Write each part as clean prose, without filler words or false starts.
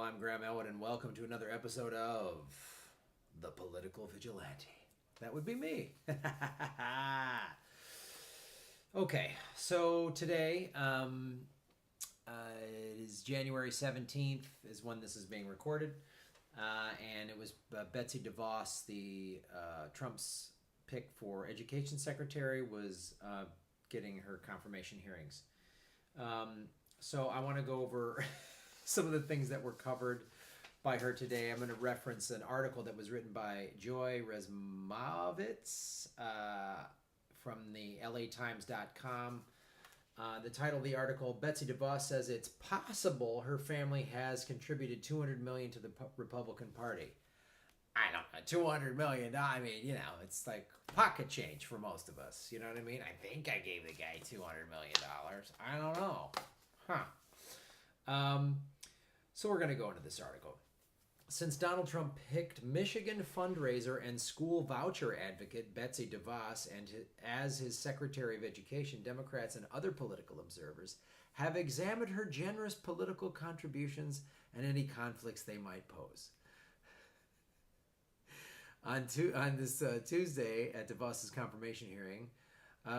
I'm Graham Elwood, and welcome to another episode of The Political Vigilante. That would be me. Okay, so today it is January 17th is when this is being recorded, and it was Betsy DeVos, the Trump's pick for education secretary, was getting her confirmation hearings. So I want to go over some of the things that were covered by her today. I'm going to reference an article that was written by Joy Resmovitz from the LATimes.com. The title of the article, Betsy DeVos says it's possible her family has contributed $200 million to the Republican Party. I don't know, $200 million, I mean, you know, it's like pocket change for most of us. You know what I mean? I think I gave the guy $200 million. I don't know. So we're going to go into this article. Since Donald Trump picked Michigan fundraiser and school voucher advocate Betsy DeVos as his Secretary of Education, Democrats and other political observers have examined her generous political contributions and any conflicts they might pose. On this Tuesday at DeVos's confirmation hearing,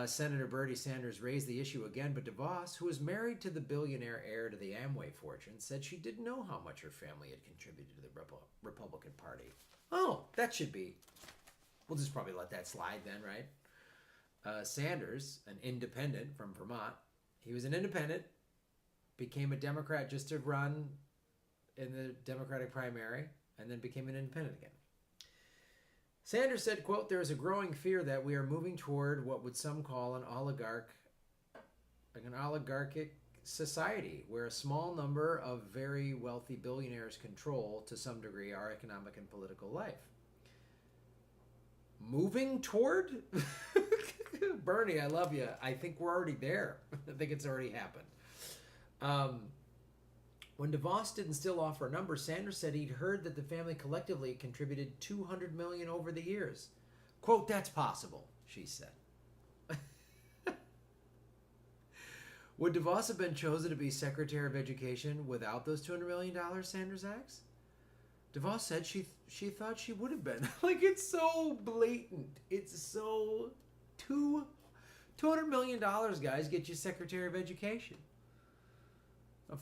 Senator Bernie Sanders raised the issue again, but DeVos, who is married to the billionaire heir to the Amway fortune, said she didn't know how much her family had contributed to the Republican Party. Oh, that should be... We'll just probably let that slide then, right? Sanders, an independent from Vermont, he was an independent, became a Democrat just to run in the Democratic primary, and then became an independent again. Sanders said, quote, "There is a growing fear that we are moving toward what would some call an oligarchic society, where a small number of very wealthy billionaires control, to some degree, our economic and political life." Moving toward? Bernie, I love you. I think we're already there. I think it's already happened. When DeVos didn't still offer a number, Sanders said he'd heard that the family collectively contributed $200 million over the years. Quote, "That's possible," she said. Would DeVos have been chosen to be Secretary of Education without those $200 million, Sanders asks? DeVos said she thought she would have been. Like, it's so blatant. It's so... $200 million, guys, get you Secretary of Education.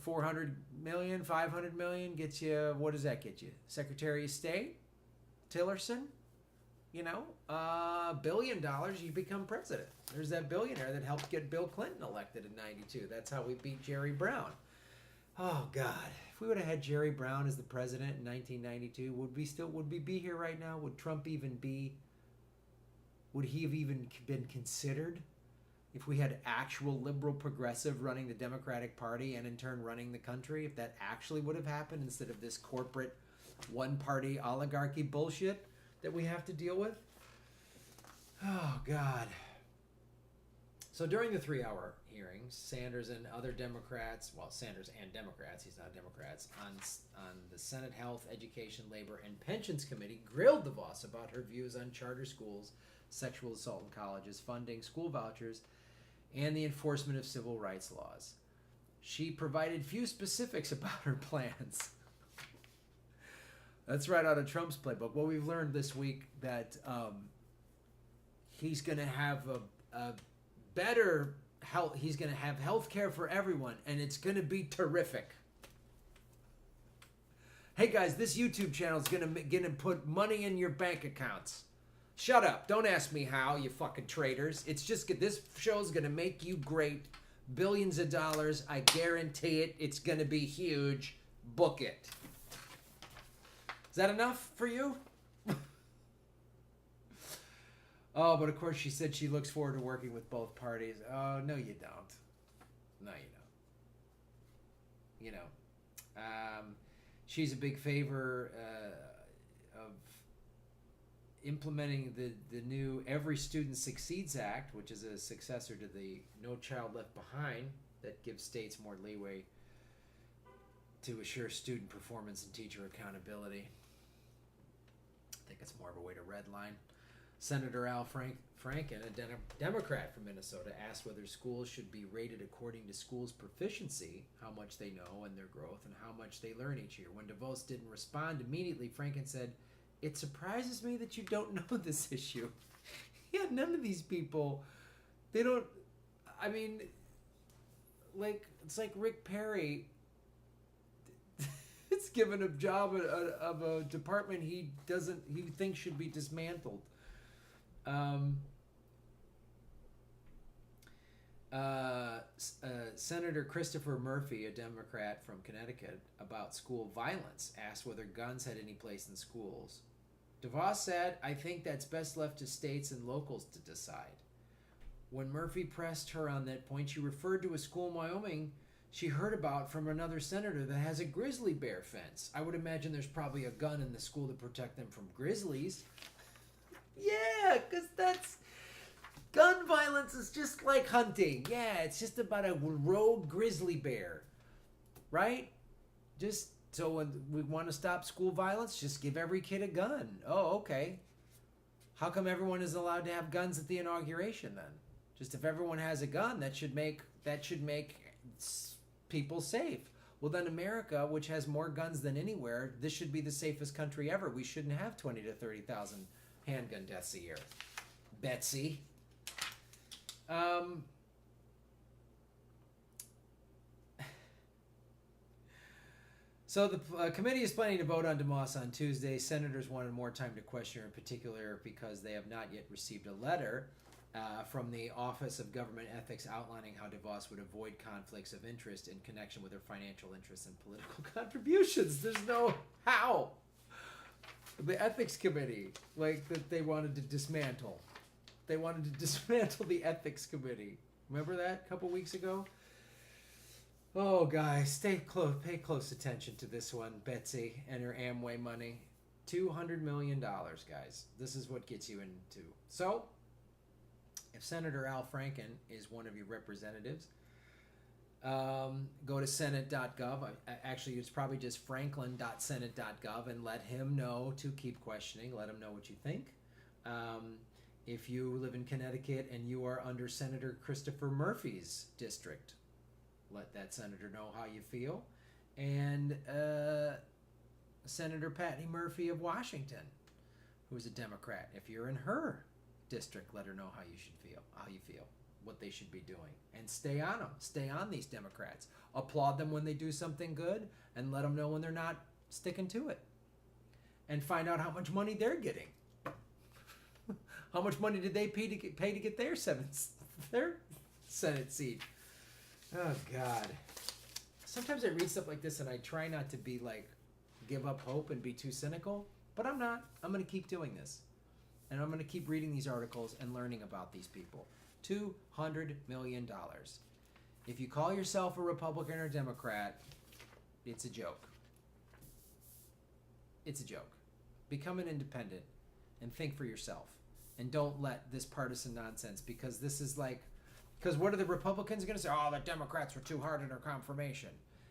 $400 million, $500 million gets you, what does that get you? Secretary of State? Tillerson? You know, $1 billion, you become president. There's that billionaire that helped get Bill Clinton elected in 92. That's how we beat Jerry Brown. Oh, God. If we would have had Jerry Brown as the president in 1992, would we be here right now? Would Trump even be, would he have even been considered? If we had actual liberal progressive running the Democratic Party and in turn running the country, if that actually would have happened instead of this corporate one-party oligarchy bullshit that we have to deal with. Oh, God. So during the 3-hour hearings, Sanders and other Democrats, well, Sanders and Democrats, he's not Democrats, on the Senate Health, Education, Labor, and Pensions Committee grilled DeVos about her views on charter schools, sexual assault in colleges, funding, school vouchers, and the enforcement of civil rights laws. She provided few specifics about her plans. That's right out of Trump's playbook. Well, we've learned this week that he's going to have a better health. He's going to have health care for everyone, and it's going to be terrific. Hey guys, this YouTube channel is going to put money in your bank accounts. Shut up. Don't ask me how, you fucking traitors. It's just, this show's going to make you great. Billions of dollars. I guarantee it. It's going to be huge. Book it. Is that enough for you? Oh, but of course she said she looks forward to working with both parties. Oh, no you don't. No you don't. You know. She's a big favor of implementing the new Every Student Succeeds Act, which is a successor to the No Child Left Behind, that gives states more leeway to assure student performance and teacher accountability. I think it's more of a way to redline. Senator Al Franken, a Democrat from Minnesota, asked whether schools should be rated according to schools' proficiency, how much they know and their growth, and how much they learn each year. When DeVos didn't respond immediately, Franken said, "It surprises me that you don't know this issue." Yeah, none of these people, they don't, I mean, like, it's like Rick Perry it's given a job of a department he thinks should be dismantled. Senator Christopher Murphy, a Democrat from Connecticut, about school violence, asked whether guns had any place in schools. DeVos said, "I think that's best left to states and locals to decide." When Murphy pressed her on that point, she referred to a school in Wyoming she heard about from another senator that has a grizzly bear fence. I would imagine there's probably a gun in the school to protect them from grizzlies. Yeah, because that's... gun violence is just like hunting. Yeah, it's just about a rogue grizzly bear. Right? Just, so when we want to stop school violence, just give every kid a gun. Oh, okay. How come everyone is allowed to have guns at the inauguration then? Just if everyone has a gun, that should make people safe. Well, then America, which has more guns than anywhere, this should be the safest country ever. We shouldn't have 20 to 30,000 handgun deaths a year. Betsy. So the committee is planning to vote on DeVos on Tuesday. Senators wanted more time to question her, in particular because they have not yet received a letter from the Office of Government Ethics outlining how DeVos would avoid conflicts of interest in connection with her financial interests and political contributions. There's no how. The Ethics Committee, like, that they wanted to dismantle. They wanted to dismantle the Ethics Committee. Remember that a couple weeks ago? Oh, guys, pay close attention to this one, Betsy and her Amway money. $200 million, guys. This is what gets you into. So, if Senator Al Franken is one of your representatives, go to senate.gov. Actually, it's probably just franklin.senate.gov, and let him know to keep questioning. Let him know what you think. If you live in Connecticut and you are under Senator Christopher Murphy's district, let that senator know how you feel. And Senator Patty Murphy of Washington, who's a Democrat, if you're in her district, let her know how you feel, what they should be doing, and stay on them. Stay on these Democrats. Applaud them when they do something good, and let them know when they're not sticking to it. And find out how much money they're getting. How much money did they pay to get their Senate seat? Oh, God. Sometimes I read stuff like this and I try not to be like, give up hope and be too cynical, but I'm not. I'm going to keep doing this. And I'm going to keep reading these articles and learning about these people. $200 million. If you call yourself a Republican or Democrat, it's a joke. It's a joke. Become an independent and think for yourself. And don't let this partisan nonsense, because this is like, because what are the Republicans going to say? Oh, the Democrats were too hard on our confirmation.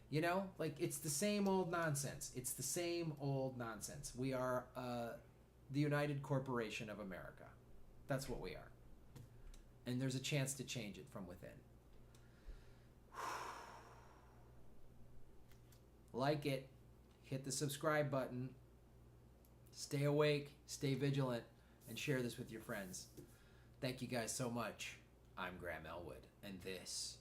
You know, like, it's the same old nonsense. It's the same old nonsense. We are the United Corporation of America. That's what we are. And there's a chance to change it from within. Like it. Hit the subscribe button. Stay awake. Stay vigilant. And share this with your friends. Thank you guys so much. I'm Graham Elwood, and this